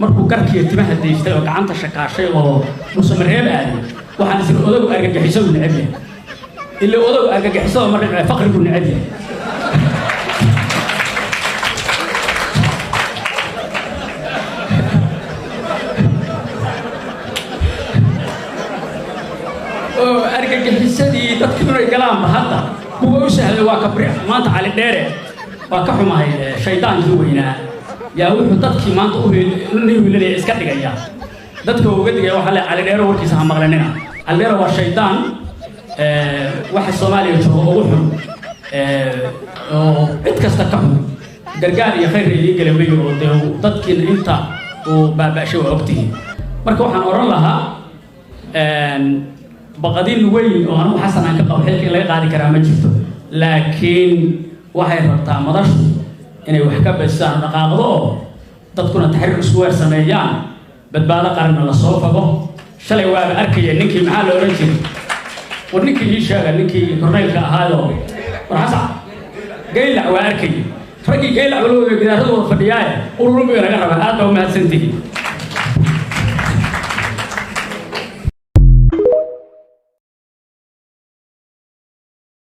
markuu garkiyo timaha deystay oo gacanta shaqaashay oo musamarheeb aaday waxaan isla odow argagixiso u necab yahay illa odow argagixiso ma dhicay faqrigu necab yahay oo argagixisadii dadkii inay galaan hadda kuwa u sahlay waa kabri maanta cali dheere waa ka xumahay shaydaankii weynaa yaa wuxuu dadkii maanta u wiilanaya iska dhigaya dadka uga digaya waxa la cali dheere warkiisa ha maqlanina cali dheere waa shaydaan waxa Soomaaliya jooga ugu xun oo cid kasta ka xun gargaar iyo khayr iyo galabay oo dadkii inta oo baabashay waqtiga marka waxaan oran lahaa baqadin weyn oo anu xasan aan ka qabo xilkii laga qaadi karaa ma jirto laakiin waxay rabtaa madashu inay wax ka basaan dhaqaaqdo dadkuna taxriir isku weer sameeyaan badbaado qaran la soo fago shalay waa arkay ninkii maxaa la oran jiray ورنيكي إيش هذا نيكي كورنيل كهذا ورحصل جيل واركي فرقي جيل على كذا هذا فدياي وربي رجع هذا وما سنتي